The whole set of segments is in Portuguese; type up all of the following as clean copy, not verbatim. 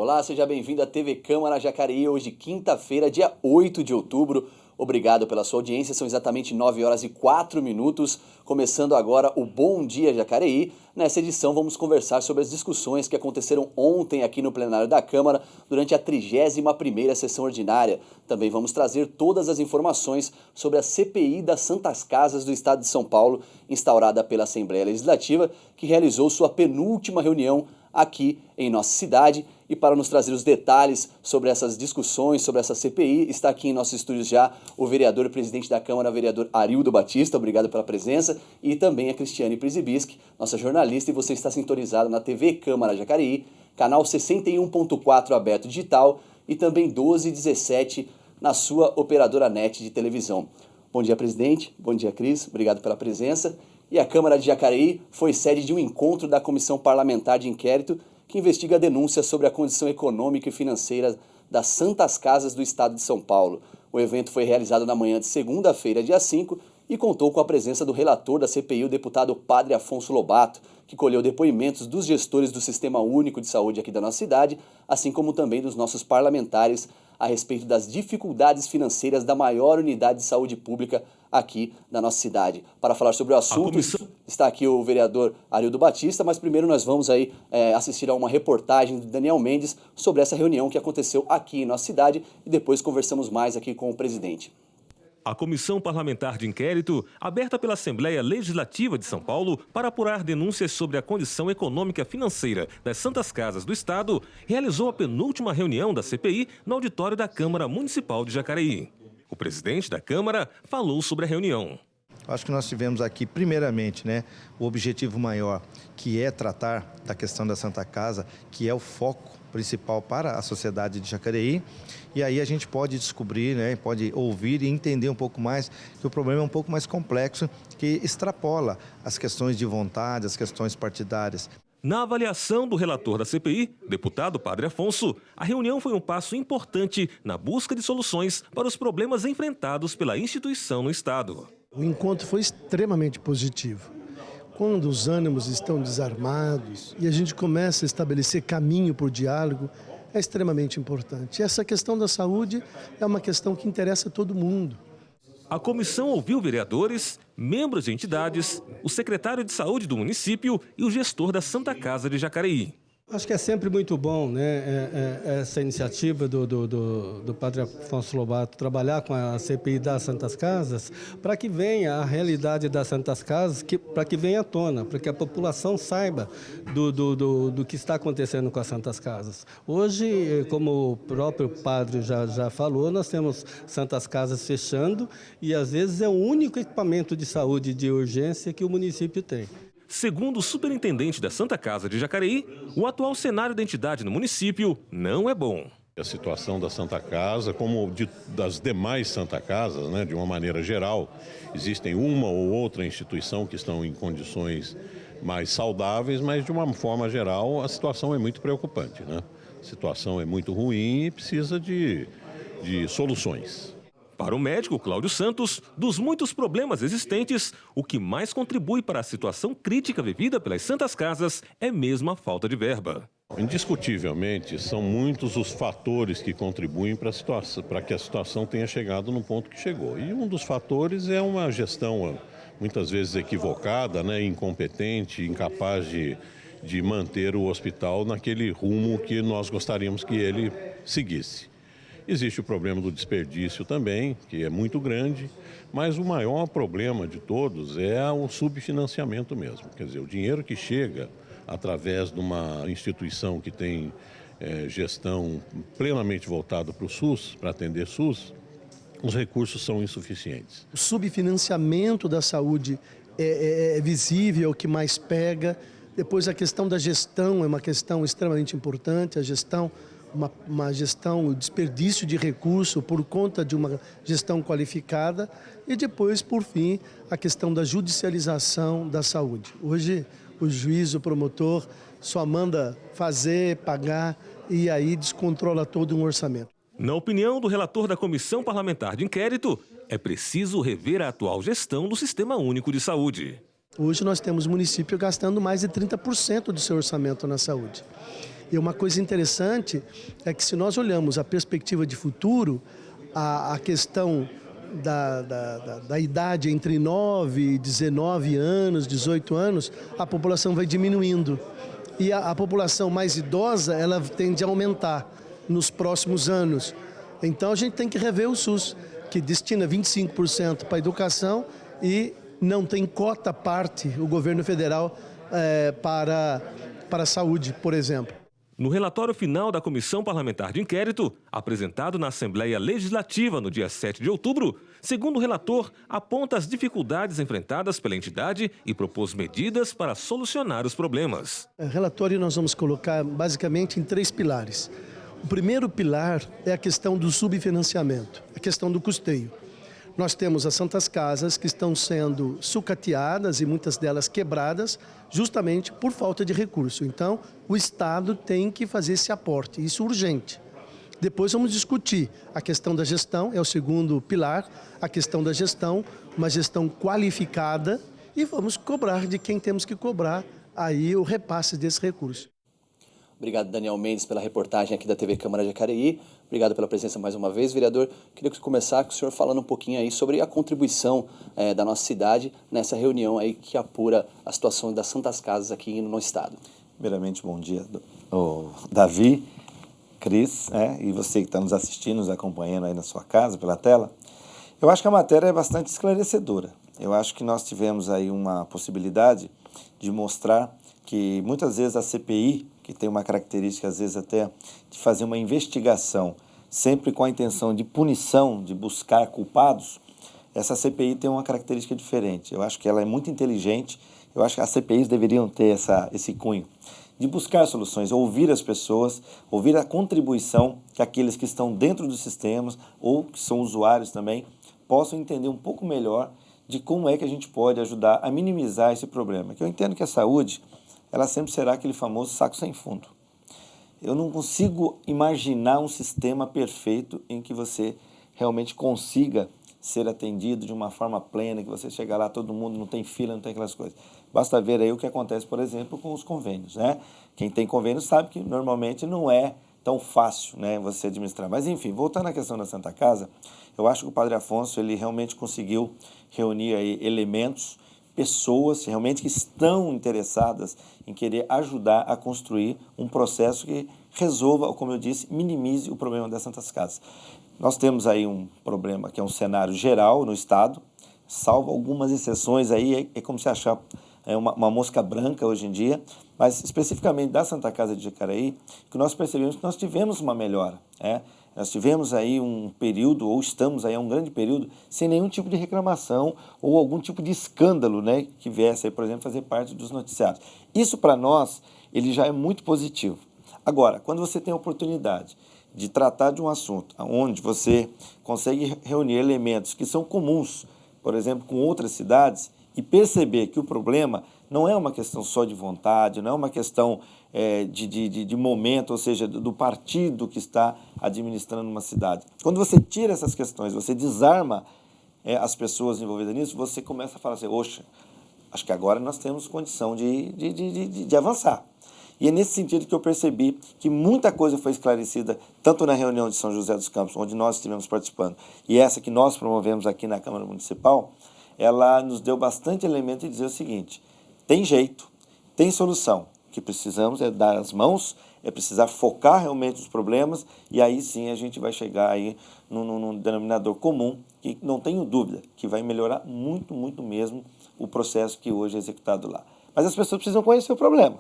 Olá, seja bem-vindo à TV Câmara Jacareí, hoje quinta-feira, dia 8 de outubro. Obrigado pela sua audiência, são exatamente 9 horas e 4 minutos, começando agora o Bom Dia Jacareí. Nessa edição vamos conversar sobre as discussões que aconteceram ontem aqui no plenário da Câmara durante a 31ª sessão ordinária. Também vamos trazer todas as informações sobre a CPI das Santas Casas do Estado de São Paulo, instaurada pela Assembleia Legislativa, que realizou sua penúltima reunião aqui em nossa cidade. E para nos trazer os detalhes sobre essas discussões, sobre essa CPI, está aqui em nossos estúdios já o vereador e presidente da Câmara, vereador Arildo Batista, obrigado pela presença, e também a Cristiane Prisibisky, nossa jornalista, e você está sintonizado na TV Câmara Jacareí, canal 61.4 aberto digital e também 1217 na sua operadora net de televisão. Bom dia, presidente, bom dia, Cris, obrigado pela presença. E a Câmara de Jacareí foi sede de um encontro da Comissão Parlamentar de Inquérito que investiga denúncias sobre a condição econômica e financeira das Santas Casas do Estado de São Paulo. O evento foi realizado na manhã de segunda-feira, dia 5, e contou com a presença do relator da CPI, o deputado Padre Afonso Lobato, que colheu depoimentos dos gestores do Sistema Único de Saúde aqui da nossa cidade, assim como também dos nossos parlamentares a respeito das dificuldades financeiras da maior unidade de saúde pública aqui da nossa cidade. Para falar sobre o assunto, está aqui o vereador Arildo Batista, mas primeiro nós vamos aí assistir a uma reportagem do Daniel Mendes sobre essa reunião que aconteceu aqui em nossa cidade e depois conversamos mais aqui com o presidente. A Comissão Parlamentar de Inquérito, aberta pela Assembleia Legislativa de São Paulo para apurar denúncias sobre a condição econômica e financeira das Santas Casas do Estado, realizou a penúltima reunião da CPI no auditório da Câmara Municipal de Jacareí. O presidente da Câmara falou sobre a reunião. Acho que nós tivemos aqui, primeiramente, o objetivo maior, que é tratar da questão da Santa Casa, que é o foco principal para a sociedade de Jacareí. E aí a gente pode descobrir, pode ouvir e entender um pouco mais que o problema é um pouco mais complexo, que extrapola as questões de vontade, as questões partidárias. Na avaliação do relator da CPI, deputado Padre Afonso, a reunião foi um passo importante na busca de soluções para os problemas enfrentados pela instituição no Estado. O encontro foi extremamente positivo. Quando os ânimos estão desarmados e a gente começa a estabelecer caminho por diálogo, é extremamente importante. Essa questão da saúde é uma questão que interessa a todo mundo. A comissão ouviu vereadores, membros de entidades, o secretário de saúde do município e o gestor da Santa Casa de Jacareí. Acho que é sempre muito bom, essa iniciativa do Padre Afonso Lobato trabalhar com a CPI das Santas Casas, para que venha a realidade das Santas Casas, para que venha à tona, para que a população saiba do que está acontecendo com as Santas Casas. Hoje, como o próprio padre já falou, nós temos Santas Casas fechando e às vezes é o único equipamento de saúde de urgência que o município tem. Segundo o superintendente da Santa Casa de Jacareí, o atual cenário da entidade no município não é bom. A situação da Santa Casa, como das demais Santa Casas, de uma maneira geral, existem uma ou outra instituição que estão em condições mais saudáveis, mas de uma forma geral a situação é muito preocupante. A situação é muito ruim e precisa de soluções. Para o médico Cláudio Santos, dos muitos problemas existentes, o que mais contribui para a situação crítica vivida pelas Santas Casas é mesmo a falta de verba. Indiscutivelmente, são muitos os fatores que contribuem para que a situação tenha chegado no ponto que chegou. E um dos fatores é uma gestão muitas vezes equivocada, incompetente, incapaz de manter o hospital naquele rumo que nós gostaríamos que ele seguisse. Existe o problema do desperdício também, que é muito grande, mas o maior problema de todos é o subfinanciamento mesmo. Quer dizer, o dinheiro que chega através de uma instituição que tem gestão plenamente voltada para o SUS, para atender SUS, os recursos são insuficientes. O subfinanciamento da saúde é visível, é o que mais pega. Depois a questão da gestão é uma questão extremamente importante, a gestão... Uma gestão, o desperdício de recurso por conta de uma gestão qualificada e depois, por fim, a questão da judicialização da saúde. Hoje, o juiz, o promotor, só manda fazer, pagar e aí descontrola todo um orçamento. Na opinião do relator da Comissão Parlamentar de Inquérito, é preciso rever a atual gestão do Sistema Único de Saúde. Hoje nós temos município gastando mais de 30% do seu orçamento na saúde. E uma coisa interessante é que se nós olhamos a perspectiva de futuro, a questão da idade entre 9, 19 anos, 18 anos, a população vai diminuindo. E a população mais idosa, ela tende a aumentar nos próximos anos. Então a gente tem que rever o SUS, que destina 25% para a educação e não tem cota parte, o governo federal, para a saúde, por exemplo. No relatório final da Comissão Parlamentar de Inquérito, apresentado na Assembleia Legislativa no dia 7 de outubro, segundo o relator, aponta as dificuldades enfrentadas pela entidade e propôs medidas para solucionar os problemas. O relatório nós vamos colocar basicamente em 3 pilares. O primeiro pilar é a questão do subfinanciamento, a questão do custeio. Nós temos as Santas Casas que estão sendo sucateadas e muitas delas quebradas justamente por falta de recurso. Então, o Estado tem que fazer esse aporte, isso urgente. Depois vamos discutir a questão da gestão, é o segundo pilar, a questão da gestão, uma gestão qualificada e vamos cobrar de quem temos que cobrar aí o repasse desse recurso. Obrigado, Daniel Mendes, pela reportagem aqui da TV Câmara Jacareí. Obrigado pela presença mais uma vez, vereador. Queria começar com o senhor falando um pouquinho aí sobre a contribuição da nossa cidade nessa reunião aí que apura a situação das Santas Casas aqui no estado. Primeiramente, bom dia, Davi, Cris, e você que está nos assistindo, nos acompanhando aí na sua casa, pela tela. Eu acho que a matéria é bastante esclarecedora. Eu acho que nós tivemos aí uma possibilidade de mostrar que muitas vezes a CPI, que tem uma característica às vezes até de fazer uma investigação, sempre com a intenção de punição, de buscar culpados, essa CPI tem uma característica diferente. Eu acho que ela é muito inteligente, eu acho que as CPIs deveriam ter esse cunho de buscar soluções, ouvir as pessoas, ouvir a contribuição que aqueles que estão dentro dos sistemas ou que são usuários também possam entender um pouco melhor de como é que a gente pode ajudar a minimizar esse problema. Que eu entendo que a saúde, ela sempre será aquele famoso saco sem fundo. Eu não consigo imaginar um sistema perfeito em que você realmente consiga ser atendido de uma forma plena, que você chega lá, todo mundo não tem fila, não tem aquelas coisas. Basta ver aí o que acontece, por exemplo, com os convênios, né? Quem tem convênio sabe que normalmente não é tão fácil, né, você administrar. Mas, enfim, voltando à questão da Santa Casa, eu acho que o Padre Afonso, ele realmente conseguiu reunir aí elementos, pessoas realmente que estão interessadas em querer ajudar a construir um processo que resolva, ou como eu disse, minimize o problema das Santas Casas. Nós temos aí um problema que é um cenário geral no Estado, salvo algumas exceções aí, é como se achar uma mosca branca hoje em dia, mas especificamente da Santa Casa de Jacareí, que nós percebemos que nós tivemos uma melhora, Nós tivemos aí um período, ou estamos aí há um grande período, sem nenhum tipo de reclamação ou algum tipo de escândalo, né, que viesse aí, por exemplo, fazer parte dos noticiários. Isso, para nós, ele já é muito positivo. Agora, quando você tem a oportunidade de tratar de um assunto onde você consegue reunir elementos que são comuns, por exemplo, com outras cidades, e perceber que o problema não é uma questão só de vontade, não é uma questão de momento, ou seja, do partido que está administrando uma cidade. Quando você tira essas questões, você desarma as pessoas envolvidas nisso, você começa a falar assim, oxa, acho que agora nós temos condição de avançar. E é nesse sentido que eu percebi que muita coisa foi esclarecida, tanto na reunião de São José dos Campos, onde nós estivemos participando, e essa que nós promovemos aqui na Câmara Municipal, ela nos deu bastante elemento de dizer o seguinte, tem jeito, tem solução, o que precisamos é dar as mãos, é precisar focar realmente nos problemas, e aí sim a gente vai chegar aí num denominador comum, que não tenho dúvida, que vai melhorar muito, muito mesmo o processo que hoje é executado lá. Mas as pessoas precisam conhecer o problema,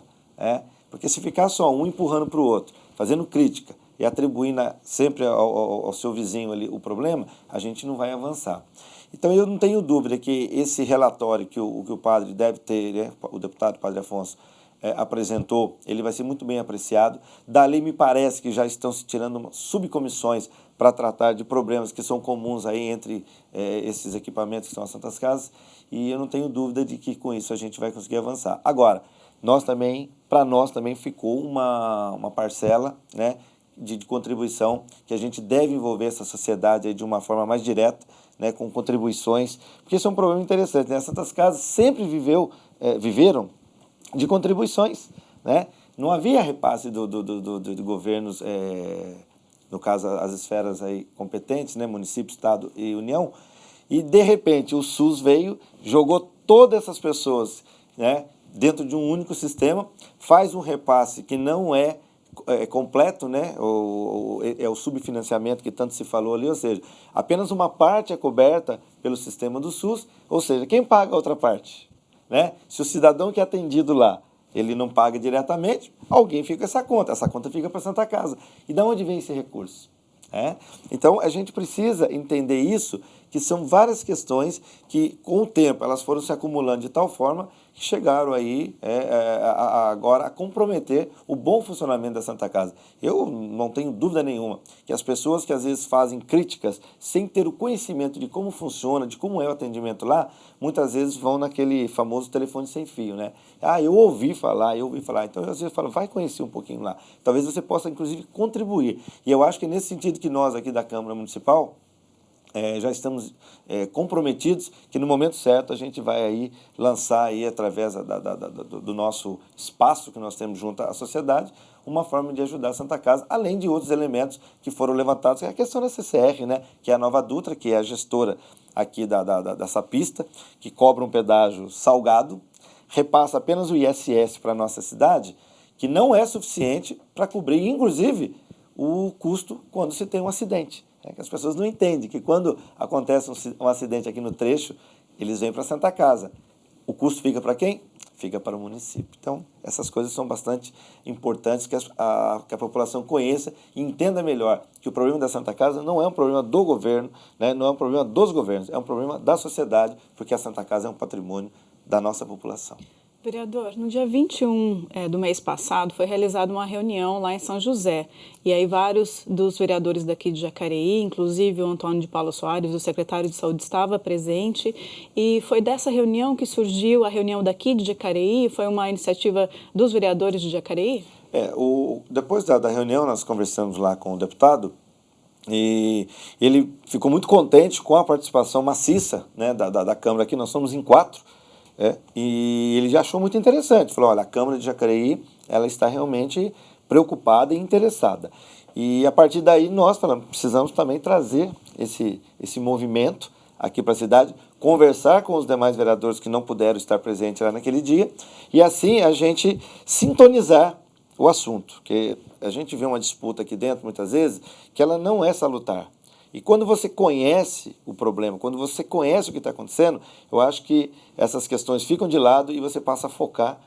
porque se ficar só um empurrando para o outro, fazendo crítica e atribuindo sempre ao seu vizinho ali o problema, a gente não vai avançar. Então eu não tenho dúvida que esse relatório que o padre deve ter, o deputado Padre Afonso, apresentou, ele vai ser muito bem apreciado. Dali me parece que já estão se tirando subcomissões para tratar de problemas que são comuns aí entre esses equipamentos que são as Santas Casas, e eu não tenho dúvida de que com isso a gente vai conseguir avançar. Agora, para nós também ficou uma parcela, né, de contribuição que a gente deve envolver essa sociedade aí de uma forma mais direta, né, com contribuições, porque isso é um problema interessante, né? As Santas Casas sempre viveram de contribuições, né? não havia repasse de governos, no caso as esferas aí competentes, né, município, estado e União, e de repente o SUS veio, jogou todas essas pessoas, né, dentro de um único sistema, faz um repasse que não é completo, né? É o subfinanciamento que tanto se falou ali, ou seja, apenas uma parte é coberta pelo sistema do SUS, ou seja, quem paga a outra parte? Né? Se o cidadão que é atendido lá, ele não paga diretamente, alguém fica essa conta fica para a Santa Casa. E de onde vem esse recurso? Então, a gente precisa entender isso, que são várias questões que, com o tempo, elas foram se acumulando de tal forma que chegaram aí agora a comprometer o bom funcionamento da Santa Casa. Eu não tenho dúvida nenhuma que as pessoas que às vezes fazem críticas sem ter o conhecimento de como funciona, de como é o atendimento lá, muitas vezes vão naquele famoso telefone sem fio, né? Eu ouvi falar. Então, às vezes, eu falo, vai conhecer um pouquinho lá. Talvez você possa, inclusive, contribuir. E eu acho que é nesse sentido que nós aqui da Câmara Municipal, já estamos comprometidos que no momento certo a gente vai aí lançar aí, através do nosso espaço que nós temos junto à sociedade, uma forma de ajudar a Santa Casa, além de outros elementos que foram levantados, que é a questão da CCR, né, que é a Nova Dutra, que é a gestora aqui dessa pista, que cobra um pedágio salgado, repassa apenas o ISS para a nossa cidade, que não é suficiente para cobrir, inclusive, o custo quando se tem um acidente. Que as pessoas não entendem que quando acontece um acidente aqui no trecho, eles vêm para a Santa Casa. O custo fica para quem? Fica para o município. Então, essas coisas são bastante importantes que a população conheça e entenda melhor que o problema da Santa Casa não é um problema do governo, né? Não é um problema dos governos, é um problema da sociedade, porque a Santa Casa é um patrimônio da nossa população. Vereador, no dia 21 do mês passado foi realizada uma reunião lá em São José. E aí vários dos vereadores daqui de Jacareí, inclusive o Antônio de Paula Soares, o secretário de Saúde, estava presente. E foi dessa reunião que surgiu a reunião daqui de Jacareí? Foi uma iniciativa dos vereadores de Jacareí? Depois da reunião, nós conversamos lá com o deputado e ele ficou muito contente com a participação maciça, né, da Câmara aqui. Nós somos em 4. E ele já achou muito interessante, falou, olha, a Câmara de Jacareí, ela está realmente preocupada e interessada. E a partir daí nós falamos, precisamos também trazer esse movimento aqui para a cidade, conversar com os demais vereadores que não puderam estar presentes lá naquele dia, e assim a gente sintonizar o assunto, porque a gente vê uma disputa aqui dentro, muitas vezes, que ela não é salutar. E quando você conhece o problema, quando você conhece o que está acontecendo, eu acho que essas questões ficam de lado e você passa a focar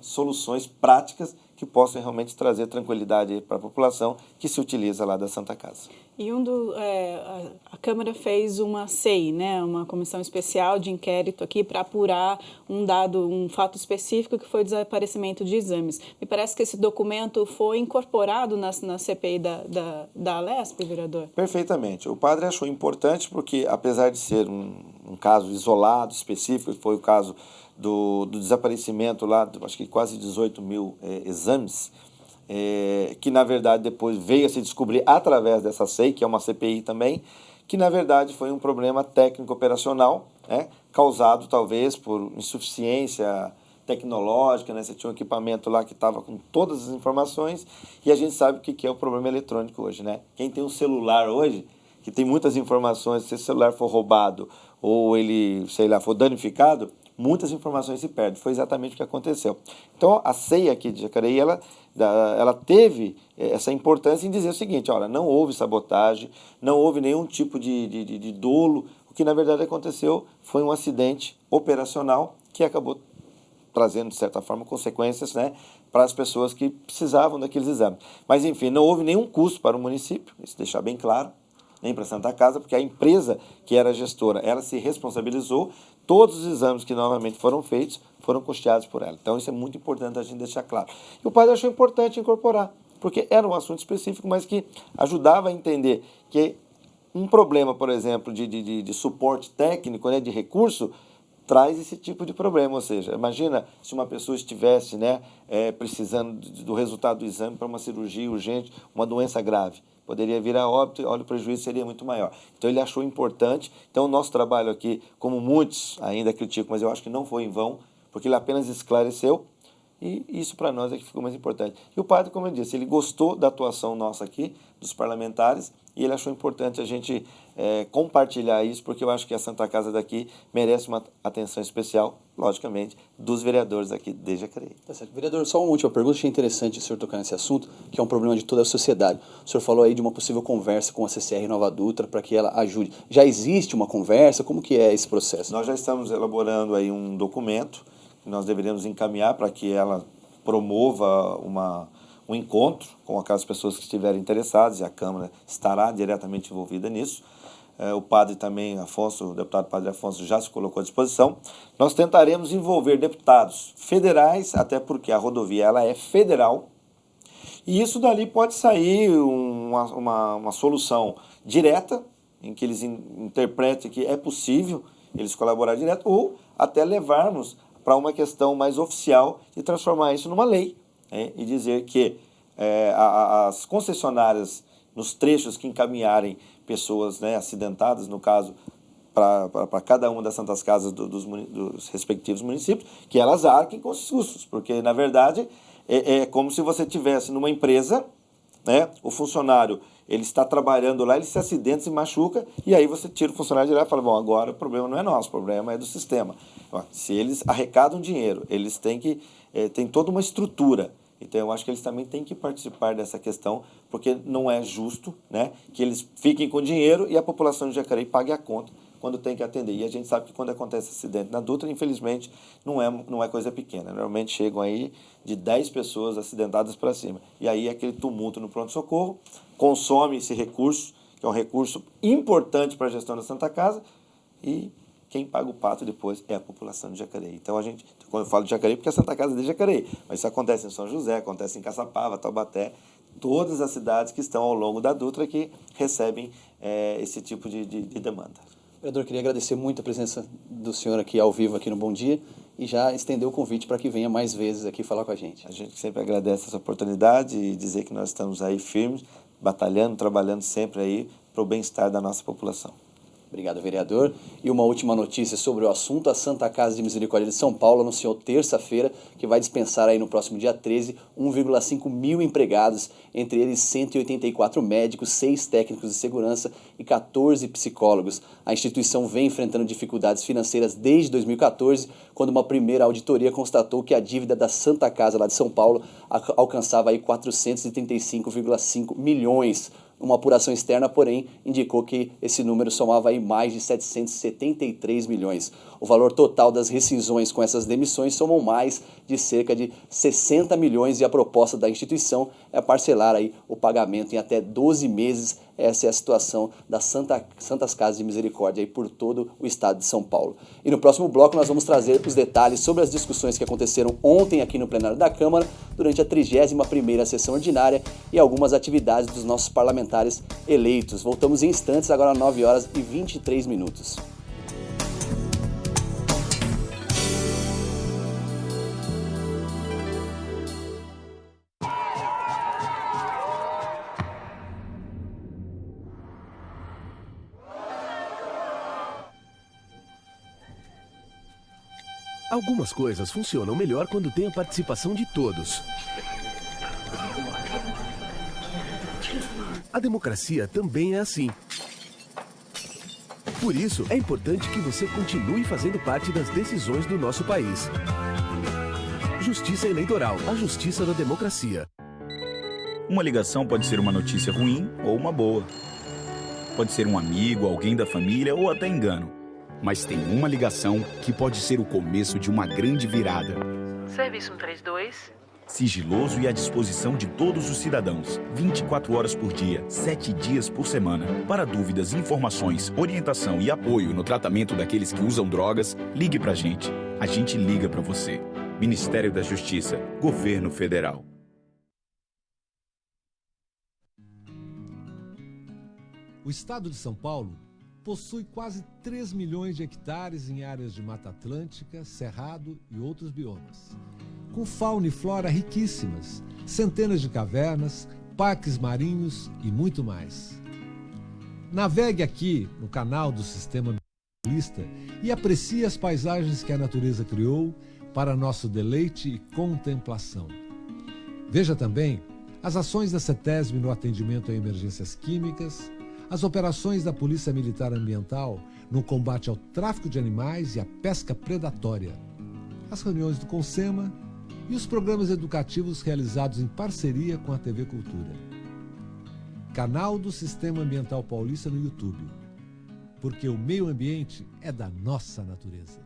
soluções práticas que possam realmente trazer tranquilidade para a população que se utiliza lá da Santa Casa. E a Câmara fez uma CEI, né, uma comissão especial de inquérito aqui para apurar um fato específico que foi o desaparecimento de exames. Me parece que esse documento foi incorporado na CPI da Alesp, vereador? Perfeitamente. O padre achou importante porque, apesar de ser um caso isolado, específico, foi o caso do desaparecimento lá, acho que quase 18 mil exames, que na verdade depois veio a se descobrir através dessa CEI, que é uma CPI também, que na verdade foi um problema técnico-operacional, causado talvez por insuficiência tecnológica, né? Você tinha um equipamento lá que estava com todas as informações e a gente sabe o que é o problema eletrônico hoje, né? Quem tem um celular hoje, que tem muitas informações, se esse celular for roubado ou ele, sei lá, for danificado, muitas informações se perdem. Foi exatamente o que aconteceu. Então, a CEI aqui de Jacareí, ela teve essa importância em dizer o seguinte, olha, não houve sabotagem, não houve nenhum tipo de dolo. O que, na verdade, aconteceu foi um acidente operacional que acabou trazendo, de certa forma, consequências, né, para as pessoas que precisavam daqueles exames. Mas, enfim, não houve nenhum custo para o município, isso deixar bem claro, nem para a Santa Casa, porque a empresa que era gestora, ela se responsabilizou, todos os exames que novamente foram feitos foram custeados por ela. Então isso é muito importante a gente deixar claro. E o padre achou importante incorporar, porque era um assunto específico, mas que ajudava a entender que um problema, por exemplo, de suporte técnico, né, de recurso, traz esse tipo de problema. Ou seja, imagina se uma pessoa estivesse, né, precisando do resultado do exame para uma cirurgia urgente, uma doença grave. Poderia vir a óbito e olha, o prejuízo seria muito maior. Então ele achou importante. Então o nosso trabalho aqui, como muitos ainda criticam, mas eu acho que não foi em vão, porque ele apenas esclareceu E isso para nós é que ficou mais importante. E o padre, como eu disse, ele gostou da atuação nossa aqui, dos parlamentares, e ele achou importante a gente compartilhar isso, porque eu acho que a Santa Casa daqui merece uma atenção especial, logicamente, dos vereadores aqui de Jacareí. Tá certo. Vereador, só uma última pergunta, achei interessante o senhor tocar nesse assunto, que é um problema de toda a sociedade. O senhor falou aí de uma possível conversa com a CCR Nova Dutra para que ela ajude. Já existe uma conversa? Como que é esse processo? Nós já estamos elaborando aí um documento que nós deveríamos encaminhar para que ela promova um encontro com aquelas pessoas que estiverem interessadas, e a Câmara estará diretamente envolvida nisso. O padre também, o deputado Padre Afonso, já se colocou à disposição. Nós tentaremos envolver deputados federais, até porque a rodovia ela é federal, e isso dali pode sair uma solução direta, em que eles interpretem que é possível eles colaborar direto, ou até levarmos para uma questão mais oficial e transformar isso numa lei, né? E dizer que as concessionárias, nos trechos que encaminharem pessoas, né, acidentadas, no caso, para cada uma das Santas Casas dos respectivos municípios, que elas arquem com os custos, porque, na verdade, é como se você tivesse numa empresa, né, o funcionário ele está trabalhando lá, ele se acidenta, se machuca, e aí você tira o funcionário de lá e fala, bom, agora o problema não é nosso, o problema é do sistema. Se eles arrecadam dinheiro, eles têm toda uma estrutura. Então, eu acho que eles também têm que participar dessa questão, porque não é justo, né, que eles fiquem com dinheiro e a população de Jacareí pague a conta quando tem que atender. E a gente sabe que quando acontece acidente na Dutra, infelizmente, não é coisa pequena. Normalmente chegam aí de 10 pessoas acidentadas para cima. E aí aquele tumulto no pronto-socorro consome esse recurso, que é um recurso importante para a gestão da Santa Casa, e quem paga o pato depois é a população de Jacareí. Então, quando eu falo de Jacareí, porque a Santa Casa é de Jacareí, mas isso acontece em São José, acontece em Caçapava, Taubaté, todas as cidades que estão ao longo da Dutra que recebem esse tipo de demanda. Vereador, queria agradecer muito a presença do senhor aqui ao vivo aqui no Bom Dia e já estender o convite para que venha mais vezes aqui falar com a gente. A gente sempre agradece essa oportunidade e dizer que nós estamos aí firmes, batalhando, trabalhando sempre aí para o bem-estar da nossa população. Obrigado, vereador. E uma última notícia sobre o assunto. A Santa Casa de Misericórdia de São Paulo anunciou terça-feira que vai dispensar aí no próximo dia 13 1,5 mil empregados, entre eles 184 médicos, 6 técnicos de segurança e 14 psicólogos. A instituição vem enfrentando dificuldades financeiras desde 2014, quando uma primeira auditoria constatou que a dívida da Santa Casa lá de São Paulo alcançava aí 435,5 milhões. Uma apuração externa, porém, indicou que esse número somava aí mais de 773 milhões. O valor total das rescisões com essas demissões somam mais de cerca de 60 milhões e a proposta da instituição é parcelar aí o pagamento em até 12 meses. Essa é a situação das Santas Casas de Misericórdia aí por todo o estado de São Paulo. E no próximo bloco nós vamos trazer os detalhes sobre as discussões que aconteceram ontem aqui no plenário da Câmara durante a 31ª sessão ordinária e algumas atividades dos nossos parlamentares eleitos. Voltamos em instantes, agora 9h23. Algumas coisas funcionam melhor quando tem a participação de todos. A democracia também é assim. Por isso, é importante que você continue fazendo parte das decisões do nosso país. Justiça Eleitoral, a justiça da democracia. Uma ligação pode ser uma notícia ruim ou uma boa. Pode ser um amigo, alguém da família ou até engano. Mas tem uma ligação que pode ser o começo de uma grande virada. Serviço 132. Sigiloso e à disposição de todos os cidadãos. 24 horas por dia, 7 dias por semana. Para dúvidas, informações, orientação e apoio no tratamento daqueles que usam drogas, ligue pra gente. A gente liga pra você. Ministério da Justiça, Governo Federal. O estado de São Paulo possui quase 3 milhões de hectares em áreas de Mata Atlântica, Cerrado e outros biomas. Com fauna e flora riquíssimas, centenas de cavernas, parques marinhos e muito mais. Navegue aqui no canal do Sistema Ambientalista e aprecie as paisagens que a natureza criou, para nosso deleite e contemplação. Veja também as ações da CETESB no atendimento a emergências químicas, as operações da Polícia Militar Ambiental no combate ao tráfico de animais e à pesca predatória, as reuniões do CONSEMA e os programas educativos realizados em parceria com a TV Cultura. Canal do Sistema Ambiental Paulista no YouTube, porque o meio ambiente é da nossa natureza.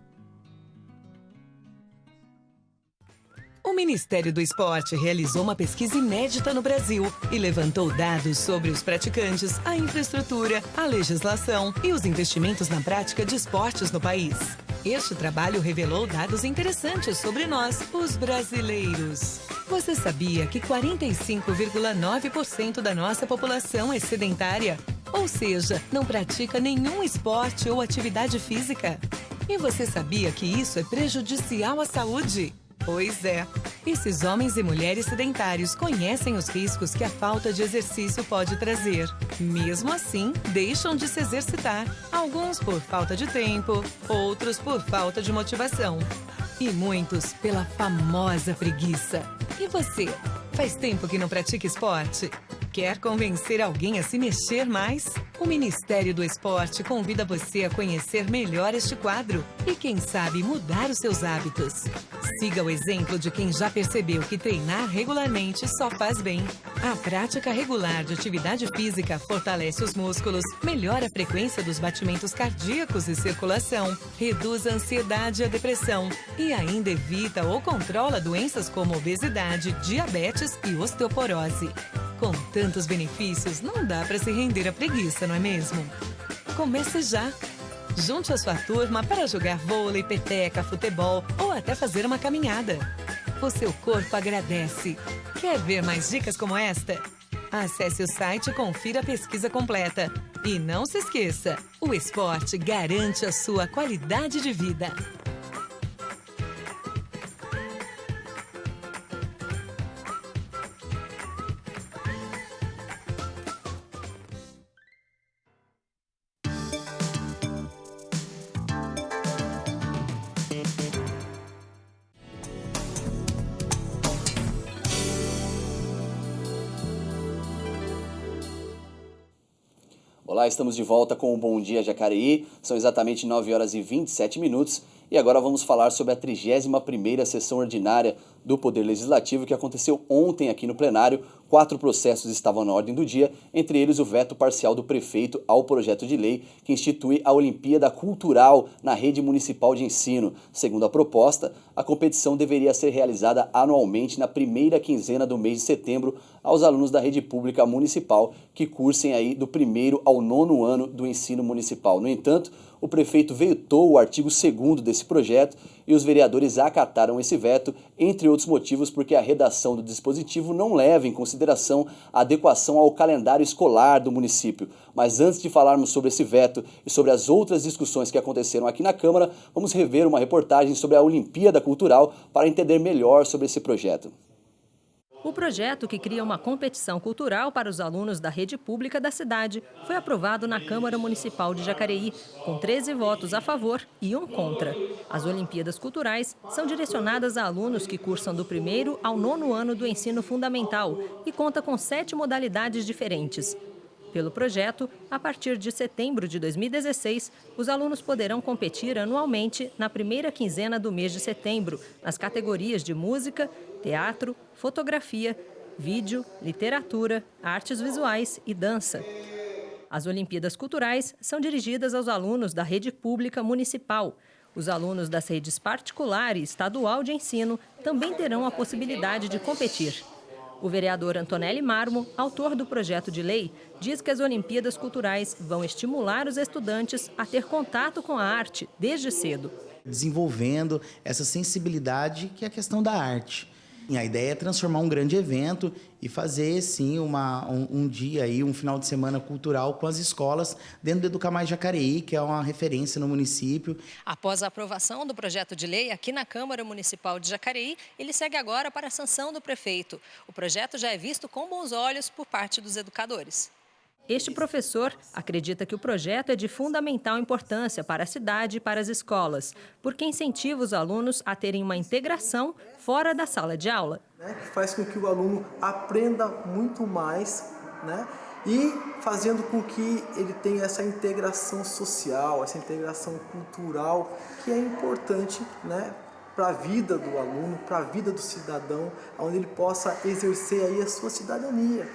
O Ministério do Esporte realizou uma pesquisa inédita no Brasil e levantou dados sobre os praticantes, a infraestrutura, a legislação e os investimentos na prática de esportes no país. Este trabalho revelou dados interessantes sobre nós, os brasileiros. Você sabia que 45,9% da nossa população é sedentária? Ou seja, não pratica nenhum esporte ou atividade física? E você sabia que isso é prejudicial à saúde? Pois é, esses homens e mulheres sedentários conhecem os riscos que a falta de exercício pode trazer. Mesmo assim, deixam de se exercitar. Alguns por falta de tempo, outros por falta de motivação. E muitos pela famosa preguiça. E você? Faz tempo que não pratica esporte? Quer convencer alguém a se mexer mais? O Ministério do Esporte convida você a conhecer melhor este quadro e, quem sabe, mudar os seus hábitos. Siga o exemplo de quem já percebeu que treinar regularmente só faz bem. A prática regular de atividade física fortalece os músculos, melhora a frequência dos batimentos cardíacos e circulação, reduz a ansiedade e a depressão e ainda evita ou controla doenças como obesidade, diabetes e osteoporose. Com tantos benefícios, não dá para se render à preguiça, não é mesmo? Comece já! Junte a sua turma para jogar vôlei, peteca, futebol ou até fazer uma caminhada. O seu corpo agradece. Quer ver mais dicas como esta? Acesse o site e confira a pesquisa completa. E não se esqueça, o esporte garante a sua qualidade de vida. Olá, estamos de volta com o Bom Dia Jacareí. São exatamente 9 horas e 27 minutos e agora vamos falar sobre a 31ª sessão ordinária do Poder Legislativo que aconteceu ontem aqui no plenário. 4 processos estavam na ordem do dia, entre eles o veto parcial do prefeito ao projeto de lei que institui a Olimpíada Cultural na rede municipal de ensino. Segundo a proposta, a competição deveria ser realizada anualmente na primeira quinzena do mês de setembro aos alunos da rede pública municipal que cursem aí do 1º ao 9º ano do ensino municipal. No entanto, o prefeito vetou o artigo 2º desse projeto e os vereadores acataram esse veto, entre outros motivos porque a redação do dispositivo não leva em consideração a adequação ao calendário escolar do município. Mas antes de falarmos sobre esse veto e sobre as outras discussões que aconteceram aqui na Câmara, vamos rever uma reportagem sobre a Olimpíada Cultural para entender melhor sobre esse projeto. O projeto, que cria uma competição cultural para os alunos da rede pública da cidade, foi aprovado na Câmara Municipal de Jacareí, com 13 votos a favor e 1 contra. As Olimpíadas Culturais são direcionadas a alunos que cursam do 1º ao 9º ano do ensino fundamental e conta com 7 modalidades diferentes. Pelo projeto, a partir de setembro de 2016, os alunos poderão competir anualmente na primeira quinzena do mês de setembro, nas categorias de música, teatro, fotografia, vídeo, literatura, artes visuais e dança. As Olimpíadas Culturais são dirigidas aos alunos da rede pública municipal. Os alunos das redes particular e estadual de ensino também terão a possibilidade de competir. O vereador Antonelli Marmo, autor do projeto de lei, diz que as Olimpíadas Culturais vão estimular os estudantes a ter contato com a arte desde cedo. Desenvolvendo essa sensibilidade que é a questão da arte. A ideia é transformar um grande evento e fazer, sim, um dia, aí, um final de semana cultural com as escolas dentro do Educar Mais Jacareí, que é uma referência no município. Após a aprovação do projeto de lei aqui na Câmara Municipal de Jacareí, ele segue agora para a sanção do prefeito. O projeto já é visto com bons olhos por parte dos educadores. Este professor acredita que o projeto é de fundamental importância para a cidade e para as escolas, porque incentiva os alunos a terem uma integração fora da sala de aula. Que faz com que o aluno aprenda muito mais, né? E fazendo com que ele tenha essa integração social, essa integração cultural, que é importante, né, para a vida do aluno, para a vida do cidadão, onde ele possa exercer aí a sua cidadania.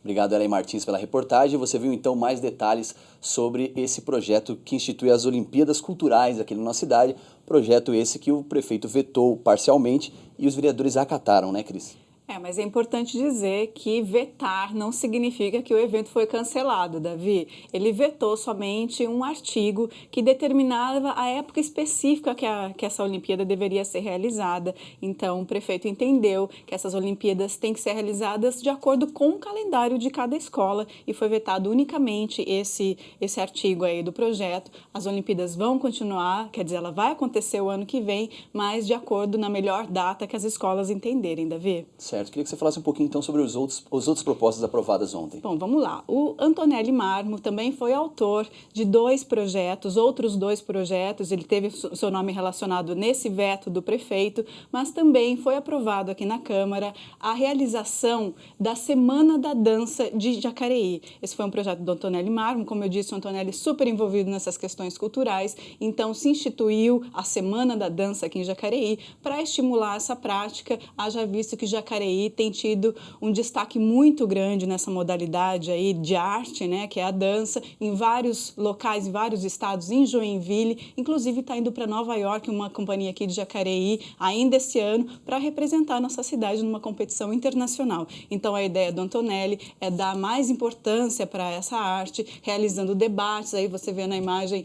Obrigado, Ellen Martins, pela reportagem. Você viu, então, mais detalhes sobre esse projeto que institui as Olimpíadas Culturais aqui na nossa cidade. Projeto esse que o prefeito vetou parcialmente e os vereadores acataram, né, Cris? Mas é importante dizer que vetar não significa que o evento foi cancelado, Davi. Ele vetou somente um artigo que determinava a época específica que essa Olimpíada deveria ser realizada. Então, o prefeito entendeu que essas Olimpíadas têm que ser realizadas de acordo com o calendário de cada escola e foi vetado unicamente esse artigo aí do projeto. As Olimpíadas vão continuar, quer dizer, ela vai acontecer o ano que vem, mas de acordo na melhor data que as escolas entenderem, Davi. Certo. Queria que você falasse um pouquinho, então, sobre os outros propostas aprovadas ontem. Bom, vamos lá. O Antonelli Marmo também foi autor de outros dois projetos. Ele teve seu nome relacionado nesse veto do prefeito, mas também foi aprovado aqui na Câmara a realização da Semana da Dança de Jacareí. Esse foi um projeto do Antonelli Marmo. Como eu disse, o Antonelli super envolvido nessas questões culturais. Então, se instituiu a Semana da Dança aqui em Jacareí para estimular essa prática, haja visto que Jacareí tem tido um destaque muito grande nessa modalidade aí de arte, né, que é a dança, em vários locais, em vários estados, em Joinville, inclusive está indo para Nova York uma companhia aqui de Jacareí ainda esse ano para representar nossa cidade numa competição internacional. Então a ideia do Antonelli é dar mais importância para essa arte, realizando debates, aí você vê na imagem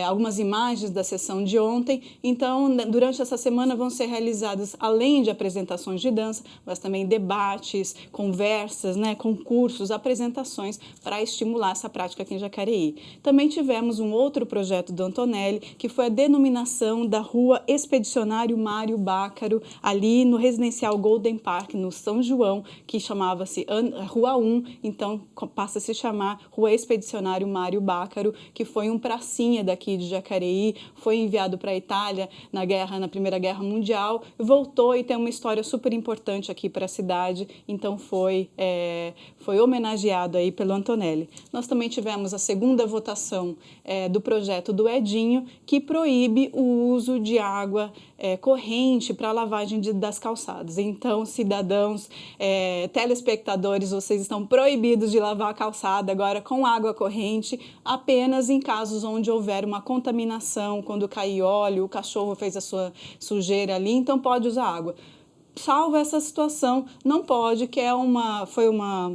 algumas imagens da sessão de ontem. Então durante essa semana vão ser realizadas, além de apresentações de dança, mas também debates, conversas, né, concursos, apresentações para estimular essa prática aqui em Jacareí. Também tivemos um outro projeto do Antonelli, que foi a denominação da Rua Expedicionário Mário Bácaro, ali no residencial Golden Park, no São João, que chamava-se Rua 1, então passa a se chamar Rua Expedicionário Mário Bácaro, que foi um pracinha daqui de Jacareí, foi enviado para a Itália na Primeira Guerra Mundial, voltou e tem uma história super importante aqui para a cidade, então foi homenageado aí pelo Antonelli. Nós também tivemos a segunda votação do projeto do Edinho, que proíbe o uso de água corrente para a lavagem das calçadas. Então, cidadãos, telespectadores, vocês estão proibidos de lavar a calçada agora com água corrente, apenas em casos onde houver uma contaminação, quando cair óleo, o cachorro fez a sua sujeira ali, então pode usar água. Salvo essa situação, não pode, que foi uma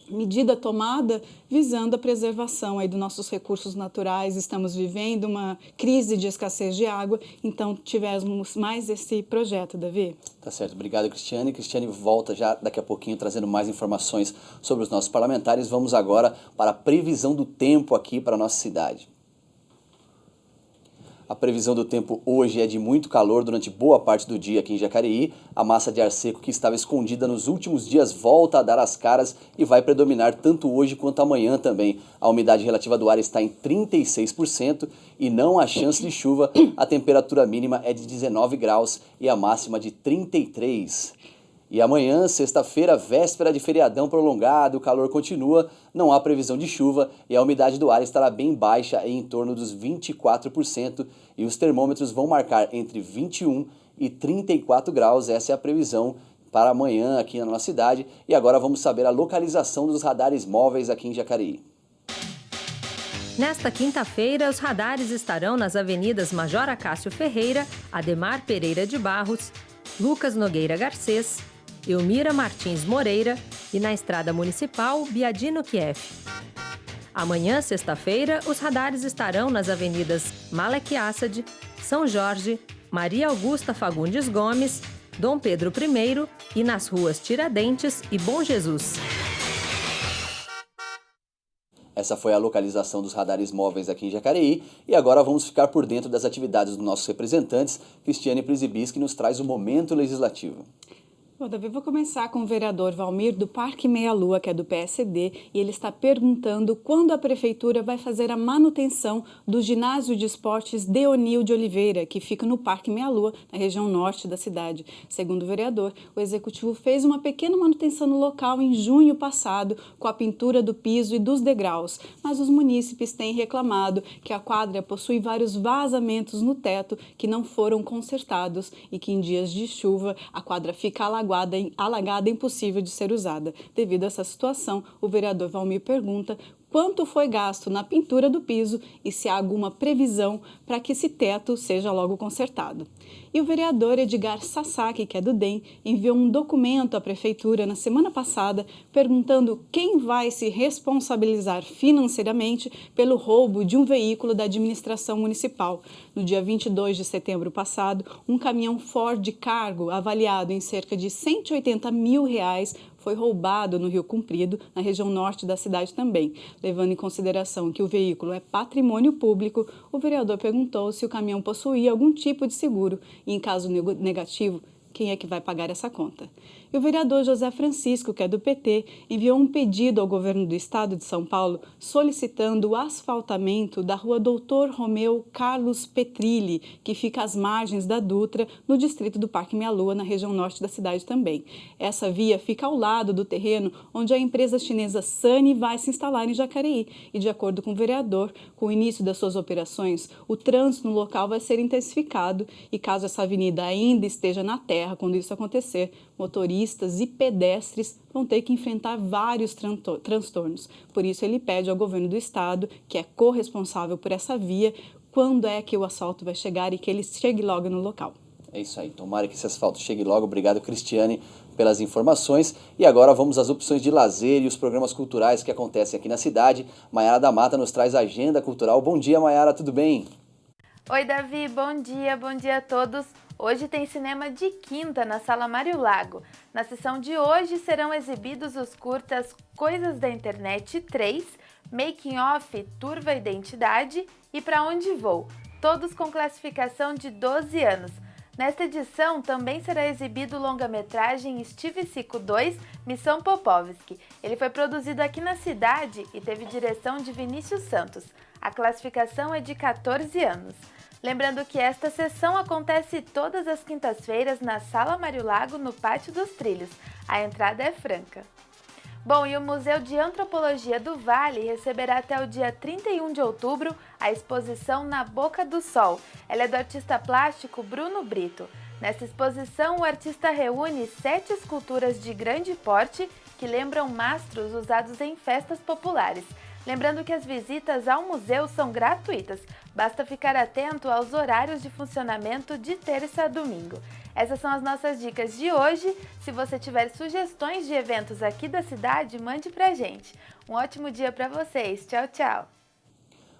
medida tomada visando a preservação aí dos nossos recursos naturais. Estamos vivendo uma crise de escassez de água, então tivemos mais esse projeto, Davi. Tá certo, obrigado, Cristiane. Cristiane volta já daqui a pouquinho trazendo mais informações sobre os nossos parlamentares. Vamos agora para a previsão do tempo aqui para a nossa cidade. A previsão do tempo hoje é de muito calor durante boa parte do dia aqui em Jacareí. A massa de ar seco que estava escondida nos últimos dias volta a dar as caras e vai predominar tanto hoje quanto amanhã também. A umidade relativa do ar está em 36% e não há chance de chuva. A temperatura mínima é de 19 graus e a máxima de 33. E amanhã, sexta-feira, véspera de feriadão prolongado, o calor continua, não há previsão de chuva e a umidade do ar estará bem baixa, em torno dos 24%, e os termômetros vão marcar entre 21 e 34 graus. Essa é a previsão para amanhã aqui na nossa cidade. E agora vamos saber a localização dos radares móveis aqui em Jacareí. Nesta quinta-feira, os radares estarão nas avenidas Major Acácio Ferreira, Ademar Pereira de Barros, Lucas Nogueira Garcês, Elmira Martins Moreira e na Estrada Municipal Biadino Kieff. Amanhã, sexta-feira, os radares estarão nas avenidas Malek Assad, São Jorge, Maria Augusta Fagundes Gomes, Dom Pedro I e nas ruas Tiradentes e Bom Jesus. Essa foi a localização dos radares móveis aqui em Jacareí e agora vamos ficar por dentro das atividades dos nossos representantes. Cristiane Prisibis, que nos traz o Momento Legislativo. Bom, Davi, vou começar com o vereador Valmir do Parque Meia Lua, que é do PSD, e ele está perguntando quando a prefeitura vai fazer a manutenção do ginásio de esportes Deonil de Oliveira, que fica no Parque Meia Lua, na região norte da cidade. Segundo o vereador, o executivo fez uma pequena manutenção no local em junho passado, com a pintura do piso e dos degraus, mas os munícipes têm reclamado que a quadra possui vários vazamentos no teto que não foram consertados e que em dias de chuva a quadra fica alagada e impossível de ser usada. Devido a essa situação, o vereador Valmir pergunta quanto foi gasto na pintura do piso e se há alguma previsão para que esse teto seja logo consertado. E o vereador Edgar Sasaki, que é do DEM, enviou um documento à prefeitura na semana passada perguntando quem vai se responsabilizar financeiramente pelo roubo de um veículo da administração municipal. No dia 22 de setembro passado, um caminhão Ford Cargo avaliado em cerca de R$180 mil foi roubado no Rio Comprido, na região norte da cidade também. Levando em consideração que o veículo é patrimônio público, o vereador perguntou se o caminhão possuía algum tipo de seguro e, em caso negativo, quem é que vai pagar essa conta. E o vereador José Francisco, que é do PT, enviou um pedido ao governo do estado de São Paulo solicitando o asfaltamento da rua Doutor Romeu Carlos Petrilli, que fica às margens da Dutra, no distrito do Parque Meia Lua, na região norte da cidade também. Essa via fica ao lado do terreno onde a empresa chinesa Sany vai se instalar em Jacareí. E, de acordo com o vereador, com o início das suas operações, o trânsito no local vai ser intensificado e, caso essa avenida ainda esteja na terra quando isso acontecer, motoristas e pedestres vão ter que enfrentar vários transtornos. Por isso, ele pede ao governo do estado, que é corresponsável por essa via, quando é que o asfalto vai chegar e que ele chegue logo no local. É isso aí, tomara que esse asfalto chegue logo. Obrigado, Cristiane, pelas informações. E agora vamos às opções de lazer e os programas culturais que acontecem aqui na cidade. Maiara da Mata nos traz a agenda cultural. Bom dia, Maiara, tudo bem? Oi, Davi, bom dia a todos. Hoje tem cinema de quinta na Sala Mário Lago. Na sessão de hoje serão exibidos os curtas Coisas da Internet 3, Making Off, Turva Identidade e Pra Onde Vou, todos com classificação de 12 anos. Nesta edição também será exibido o longa-metragem Steve Sico 2, Missão Popovski. Ele foi produzido aqui na cidade e teve direção de Vinícius Santos. A classificação é de 14 anos. Lembrando que esta sessão acontece todas as quintas-feiras na Sala Mário Lago, no Pátio dos Trilhos. A entrada é franca. Bom, e o Museu de Antropologia do Vale receberá até o dia 31 de outubro a exposição Na Boca do Sol. Ela é do artista plástico Bruno Brito. Nesta exposição, o artista reúne 7 esculturas de grande porte que lembram mastros usados em festas populares. Lembrando que as visitas ao museu são gratuitas, basta ficar atento aos horários de funcionamento de terça a domingo. Essas são as nossas dicas de hoje. Se você tiver sugestões de eventos aqui da cidade, mande pra gente. Um ótimo dia para vocês. Tchau, tchau.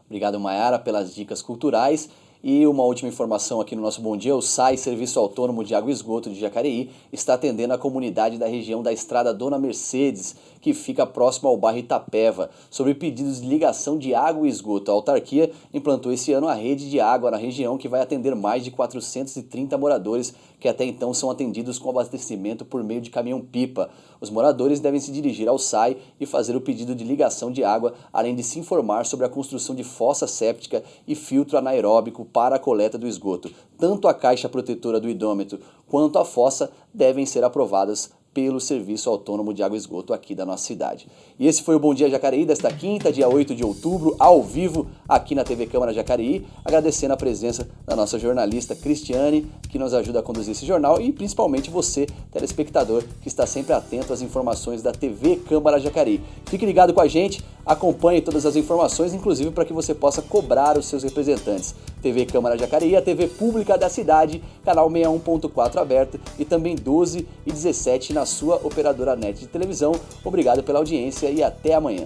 Obrigado, Maiara, pelas dicas culturais. E uma última informação aqui no nosso Bom Dia, o SAI, Serviço Autônomo de Água e Esgoto de Jacareí, está atendendo a comunidade da região da Estrada Dona Mercedes, que fica próximo ao bairro Itapeva, sobre pedidos de ligação de água e esgoto. A autarquia implantou esse ano a rede de água na região, que vai atender mais de 430 moradores que até então são atendidos com abastecimento por meio de caminhão-pipa. Os moradores devem se dirigir ao SAI e fazer o pedido de ligação de água, além de se informar sobre a construção de fossa séptica e filtro anaeróbico para a coleta do esgoto. Tanto a caixa protetora do idômetro quanto a fossa devem ser aprovadas pelo Serviço Autônomo de Água e Esgoto aqui da nossa cidade. E esse foi o Bom Dia Jacareí desta quinta, dia 8 de outubro, ao vivo, aqui na TV Câmara Jacareí, agradecendo a presença da nossa jornalista Cristiane, que nos ajuda a conduzir esse jornal, e principalmente você, telespectador, que está sempre atento às informações da TV Câmara Jacareí. Fique ligado com a gente, acompanhe todas as informações, inclusive para que você possa cobrar os seus representantes. TV Câmara Jacareí, a TV pública da cidade, canal 61.4 aberto e também 12 e 17 na sua operadora net de televisão. Obrigado pela audiência e até amanhã.